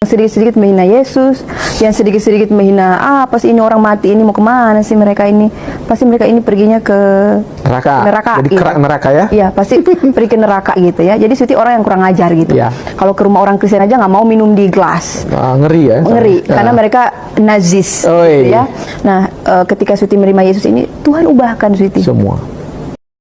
sedikit-sedikit menghina Yesus, yang sedikit-sedikit menghina, pas ini orang mati ini mau kemana sih mereka ini? Pasti mereka ini perginya ke neraka. Jadi kerak neraka ya? Iya, pasti pergi ke neraka gitu ya. Jadi Suti orang yang kurang ajar gitu. Ya. Kalau ke rumah orang Kristen aja nggak mau minum di gelas. Ngeri ya? Ngeri, karena mereka nazis gitu ya. Nah, ketika Suti menerima Yesus ini, Tuhan ubahkan Suti. Semua.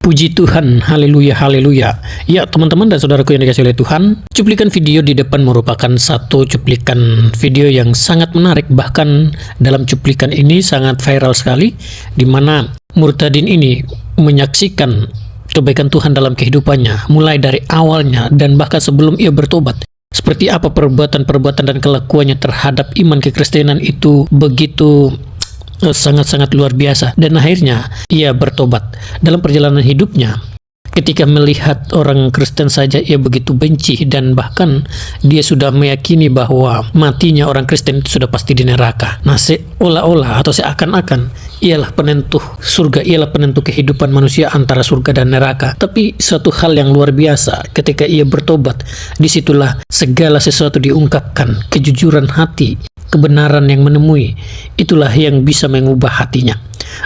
Puji Tuhan, haleluya, haleluya. Ya, teman-teman dan saudaraku yang dikasihi oleh Tuhan, cuplikan video di depan merupakan satu cuplikan video yang sangat menarik. Bahkan dalam cuplikan ini sangat viral sekali, di mana Murtadin ini menyaksikan kebaikan Tuhan dalam kehidupannya, mulai dari awalnya dan bahkan sebelum ia bertobat. Seperti apa perbuatan-perbuatan dan kelakuannya terhadap iman kekristenan itu begitu sangat-sangat luar biasa, dan akhirnya ia bertobat. Dalam perjalanan hidupnya, ketika melihat orang Kristen saja ia begitu benci, dan bahkan dia sudah meyakini bahwa matinya orang Kristen itu sudah pasti di neraka. Nah, seolah-olah atau seakan-akan ialah penentu surga, ialah penentu kehidupan manusia antara surga dan neraka. Tapi suatu hal yang luar biasa, ketika ia bertobat, disitulah segala sesuatu diungkapkan, kejujuran hati, kebenaran yang menemui, itulah yang bisa mengubah hatinya.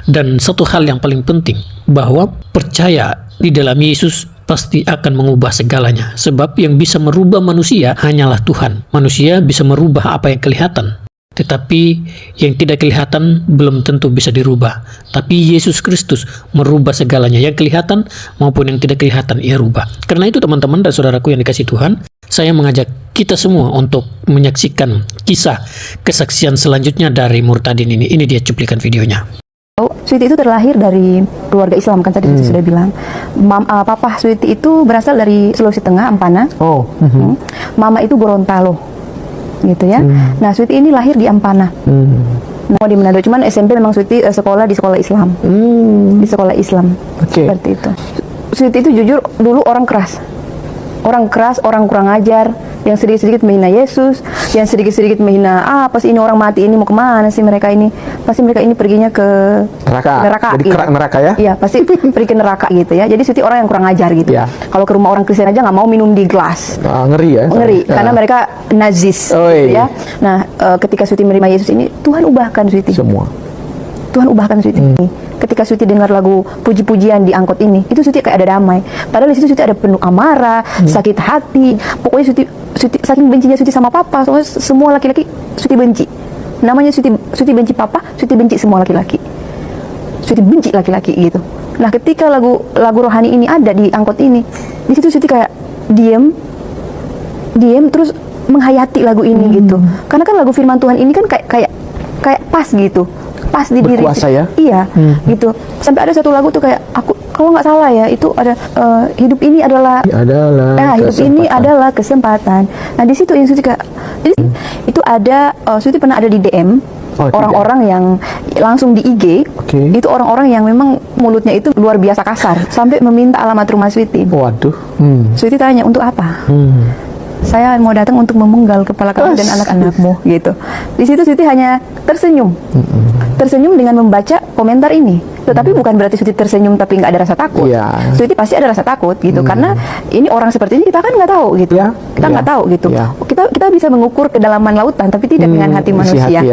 Dan satu hal yang paling penting, bahwa percaya di dalam Yesus pasti akan mengubah segalanya. Sebab yang bisa merubah manusia hanyalah Tuhan. Manusia bisa merubah apa yang kelihatan, tetapi yang tidak kelihatan belum tentu bisa dirubah. Tapi Yesus Kristus merubah segalanya, yang kelihatan maupun yang tidak kelihatan ia rubah. Karena itu teman-teman dan saudaraku yang dikasihi Tuhan, saya mengajak kita semua untuk menyaksikan kisah kesaksian selanjutnya dari Murtadin ini. Ini dia cuplikan videonya. Sweety itu terlahir dari keluarga Islam, kan tadi Sweety sudah bilang. Papa Sweety itu berasal dari Sulawesi Tengah, Ampana. Mama itu Gorontalo, gitu ya. Nah, Sweety ini lahir di Ampana. Nah, di Manado. Cuman SMP memang Sweety sekolah di sekolah Islam. Di sekolah Islam. Seperti itu. Sweety itu jujur dulu orang keras, orang kurang ajar, yang sedikit-sedikit menghina Yesus, yang sedikit-sedikit menghina, pas ini orang mati ini mau kemana sih mereka ini? Pasti mereka ini perginya ke neraka. Jadi kerak neraka ya? Iya, pasti pergi ke neraka gitu ya. Jadi Suti orang yang kurang ajar gitu. Ya. Kalau ke rumah orang Kristen aja nggak mau minum di gelas. Ngeri ya? Ngeri, karena mereka nazis gitu ya. Nah, ketika Suti menerima Yesus ini, Tuhan ubahkan Suti. Semua. Tuhan ubahkan Suti. Ketika Suti dengar lagu puji-pujian di angkot ini, itu Suti kayak ada damai. Padahal di situ Suti ada penuh amarah, sakit hati. Pokoknya Suti saking bencinya Suti sama papa, soalnya semua laki-laki Suti benci. Namanya Suti benci papa, Suti benci semua laki-laki. Suti benci laki-laki gitu. Nah, ketika lagu rohani ini ada di angkot ini, di situ Suti kayak diam terus menghayati lagu ini gitu. Karena kan lagu firman Tuhan ini kan kayak pas gitu. Pas di diri ya? Iya, gitu. Sampai ada satu lagu tuh kayak, aku kalau nggak salah ya, itu ada hidup ini adalah hidup ini adalah kesempatan. Nah, di situ Suti kayak, itu ada Suti pernah ada di DM orang-orang yang langsung di IG. Itu orang-orang yang memang mulutnya itu luar biasa kasar, sampai meminta alamat rumah Suti. Waduh. Suti tanya, untuk apa? Saya mau datang untuk memenggal kepala kamu dan anak-anakmu gitu. Di situ Suti hanya tersenyum dengan membaca komentar ini. Tetapi bukan berarti Suti tersenyum tapi nggak ada rasa takut. Suti pasti ada rasa takut gitu, karena ini orang seperti ini kita kan nggak tahu gitu. Kita nggak tahu gitu. Kita bisa mengukur kedalaman lautan tapi tidak dengan hati manusia.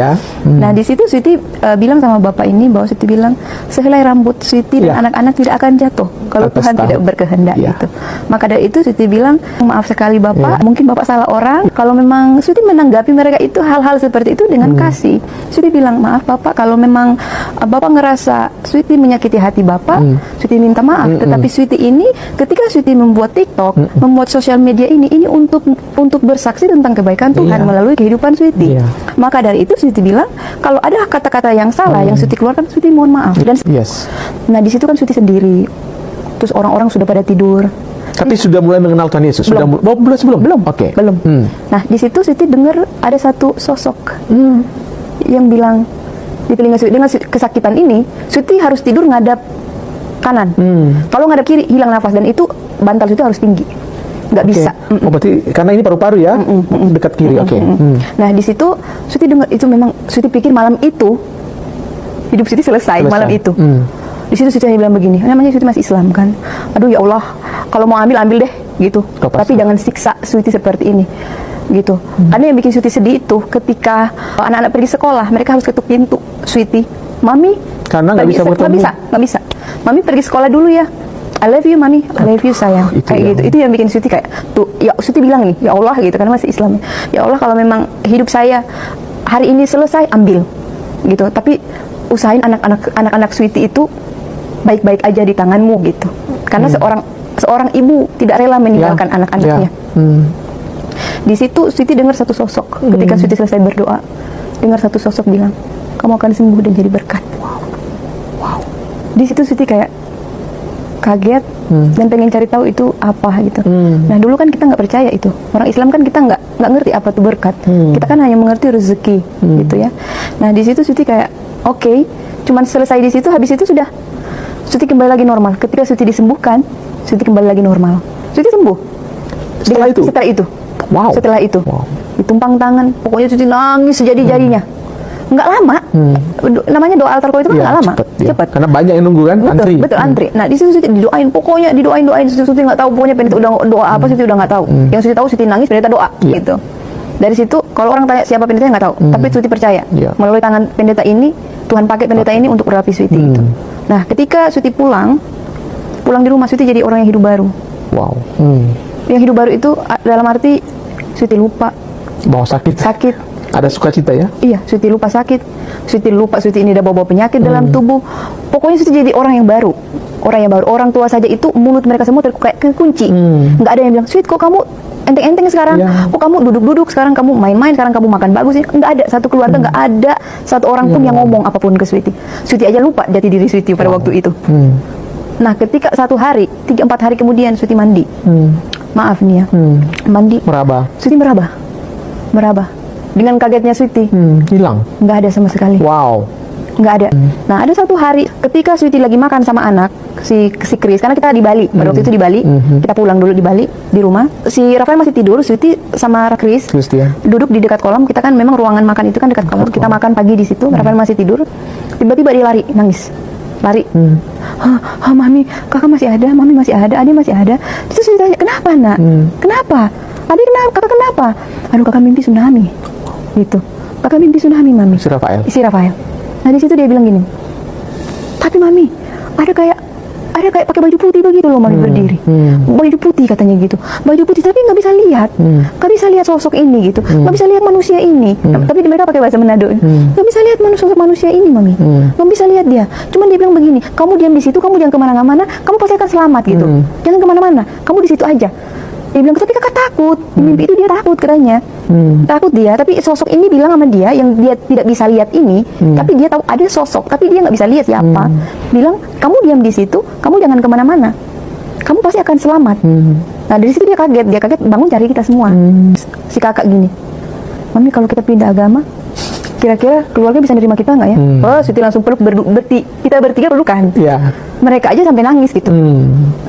Nah, di situ Suti bilang sama bapak ini, bahwa Suti bilang sehelai rambut Suti dan anak-anak tidak akan jatuh kalau Tuhan tidak berkehendak gitu. Maka dari itu Suti bilang, maaf sekali bapak, mungkin bapak salah orang. Kalau memang Suti menanggapi mereka itu hal-hal seperti itu dengan kasih. Suti bilang, maaf bapak, kalau memang bapak ngerasa Suti menyakiti hati bapak, Suti minta maaf. Tetapi Suti ini, ketika Suti membuat TikTok, membuat sosial media ini untuk bersaksi tentang kebaikan Tuhan melalui kehidupan Suti. Maka dari itu Suti bilang, kalau ada kata-kata yang salah yang Suti keluarkan, Suti mohon maaf. Dan nah, di situ kan Suti sendiri. Terus orang-orang sudah pada tidur. Tapi sudah mulai mengenal Tuhan Yesus? Belum. Belum? Oke. Belum. Nah, di situ Suti dengar ada satu sosok yang bilang di telinga Suti, dengan kesakitan ini, Suti harus tidur ngadap kanan. Kalau ngadap kiri, hilang nafas. Dan itu bantal Suti harus tinggi. Nggak bisa. Berarti karena ini paru-paru ya? Dekat kiri, Nah, di situ Suti dengar, itu memang Suti pikir malam itu, hidup Suti selesai. Malam itu. Di situ Suti hanya bilang begini, namanya Suti masih Islam kan. Aduh ya Allah, kalau mau ambil deh gitu. Tapi jangan siksa Suti seperti ini. gitu. Karena yang bikin Sweety sedih itu ketika anak-anak pergi sekolah, mereka harus ketuk pintu. Sweety, Mami, Karena nggak bisa bertemu. nggak bisa. Mami pergi sekolah dulu ya. I love you, Mami. I love you, sayang. Itu Kayak ya. gitu. Itu yang bikin Sweety kayak tuh. Ya Sweety bilang nih, ya Allah gitu, karena masih Islam. Ya Allah, kalau memang hidup saya hari ini selesai, ambil gitu. Tapi usahain anak-anak Sweety itu baik-baik aja di tanganmu gitu. Karena seorang ibu tidak rela meninggalkan anak-anaknya. Di situ Sweety dengar satu sosok ketika Sweety selesai berdoa, dengar satu sosok bilang, kamu akan sembuh dan jadi berkat. Wow. Di situ Sweety kayak kaget dan pengen cari tahu itu apa gitu. Nah dulu kan kita nggak percaya itu. Orang Islam kan kita nggak ngerti apa itu berkat. Kita kan hanya mengerti rezeki gitu ya. Nah di situ Sweety kayak oke, cuman selesai di situ, habis itu sudah Sweety kembali lagi normal. Ketika Sweety disembuhkan, Sweety kembali lagi normal. Sweety sembuh. Setelah itu? Setelah itu. Wow. Setelah itu. Wow. Ditumpang tangan, pokoknya Sweety nangis sejadi-jadinya. Nggak lama. Namanya doa altar call itu kan Iya, nggak lama. cepet. Karena banyak yang nunggu kan, antri. Betul, antri. Nah, di situ Sweety didoain, pokoknya didoain. Sweety nggak tahu pokoknya pendeta udah doa apa, Sweety udah nggak tahu. Yang Sweety tahu Sweety nangis, pendeta doa gitu. Dari situ kalau orang tanya siapa pendetanya nggak tahu, tapi Sweety percaya. Melalui tangan pendeta ini, Tuhan pakai pendeta ini untuk merapi Sweety gitu. Nah, ketika Sweety pulang di rumah, Sweety jadi orang yang hidup baru. Wow. Yang hidup baru itu dalam arti Sweety lupa Bawa sakit. Ada sukacita ya? Iya, Sweety lupa sakit. Sweety lupa Sweety ini ada bawa penyakit dalam tubuh. Pokoknya Sweety jadi orang yang baru. Orang tua saja itu mulut mereka semua kayak kekunci. Nggak ada yang bilang, Sweet kok kamu enteng-enteng sekarang? Kok kamu duduk-duduk sekarang, kamu main-main sekarang, kamu makan bagus? Nggak ada satu keluarga, nggak ada satu orang pun yang ngomong apapun ke Sweety. Sweety aja lupa jati diri Sweety pada waktu itu. Nah, ketika 1 hari, 3-4 hari kemudian Sweety mandi. Maaf nih ya, mandi. Sweety meraba. Dengan kagetnya Sweety, hilang. nggak ada sama sekali. Wow. Nggak ada. Nah, ada satu hari ketika Sweety lagi makan sama anak si Chris, karena kita di Bali pada waktu itu di Bali, kita pulang dulu di Bali di rumah. Si Rafael masih tidur, Sweety sama Chris duduk di dekat kolam. Kita kan memang ruangan makan itu kan dekat kolam. Kita makan pagi di situ. Rafael masih tidur. Tiba-tiba dia lari, nangis. Lari. Mami, kakak masih ada, mami masih ada, adik masih ada. Terus Sweety tanya, kenapa nak? Kenapa? Adik kenapa? Kakak kenapa? Aduh, kakak mimpi tsunami. Gitu. Kakak mimpi tsunami, mami. Si Rafael. Nah, di situ dia bilang gini, tapi mami, ada kayak pakai baju putih begitu loh, mami berdiri. Baju putih katanya gitu. Baju putih tapi nggak bisa lihat. Nggak bisa lihat sosok ini gitu. Nggak bisa lihat manusia ini. Tapi mereka pakai bahasa Manado. Nggak bisa lihat sosok manusia ini, mami. Nggak bisa lihat dia. Cuman dia bilang begini, kamu diam di situ, kamu jangan kemana-mana, kamu pasti akan selamat gitu. Jangan kemana-mana, kamu di situ aja. Dia bilang, tapi kakak takut. Di mimpi itu dia takut katanya. Takut dia, tapi sosok ini bilang sama dia yang dia tidak bisa lihat ini, tapi dia tahu ada sosok, tapi dia nggak bisa lihat siapa. Bilang, kamu diam di situ, kamu jangan kemana-mana, kamu pasti akan selamat. Nah, dari situ dia kaget bangun cari kita semua. Si kakak gini, mami kalau kita pindah agama, kira-kira keluarga bisa nerima kita nggak ya? Oh, Sweety langsung peluk kita bertiga pelukan. Mereka aja sampai nangis gitu.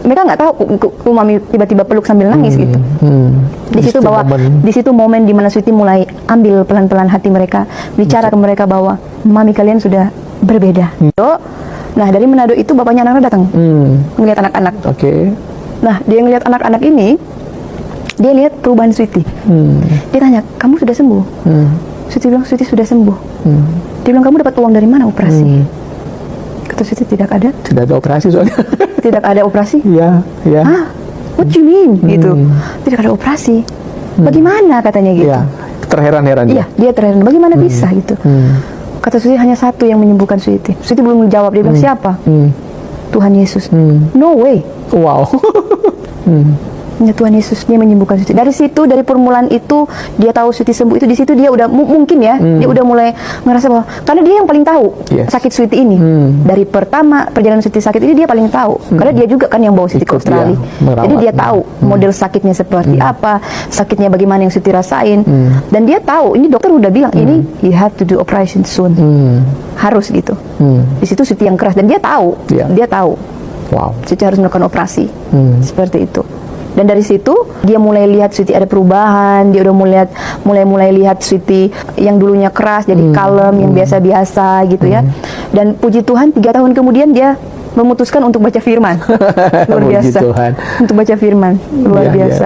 Mereka nggak tahu kok mami tiba-tiba peluk sambil nangis gitu. Di situ momen di mana Sweety mulai ambil pelan-pelan hati mereka, bicara ke mereka bahwa mami kalian sudah berbeda. Nah, dari Manado itu bapaknya anak-anak datang ngelihat anak-anak. Nah, dia ngelihat anak-anak ini, dia lihat perubahan Sweety. Dia tanya, kamu sudah sembuh? Sweety bilang, Sweety sudah sembuh. Dia bilang, kamu dapat uang dari mana operasi? Kata Sweety, tidak ada operasi soalnya. Tidak ada operasi? Iya. Hah? What you mean? Gitu. Tidak ada operasi. Bagaimana katanya gitu? Terheran-heran. Iya, dia terheran. Bagaimana bisa gitu? Kata Sweety, hanya satu yang menyembuhkan Sweety. Sweety belum menjawab. Dia bilang, siapa? Tuhan Yesus. No way. Wow. Ya, Tuhan Yesus, dia menyembuhkan Sweety. Dari situ, dari permulaan itu dia tahu Sweety sembuh. Itu di situ dia udah mungkin ya, dia udah mulai ngerasa bahwa karena dia yang paling tahu sakit Sweety ini. Dari pertama perjalanan Sweety sakit ini dia paling tahu. Karena dia juga kan yang bawa Sweety ke Australia. Jadi dia tahu model sakitnya seperti apa, sakitnya bagaimana yang Sweety rasain. Dan dia tahu, ini dokter udah bilang ini you have to do operation soon. Harus gitu. Di situ Sweety yang keras dan dia tahu. Dia tahu. Wow. Sweety harus melakukan operasi. Seperti itu. Dan dari situ dia mulai lihat Sweety ada perubahan. Dia udah mulai lihat Sweety yang dulunya keras jadi kalem, yang biasa-biasa gitu ya. Dan puji Tuhan 3 tahun kemudian dia memutuskan untuk baca firman. Luar biasa. Untuk baca firman. Luar biasa.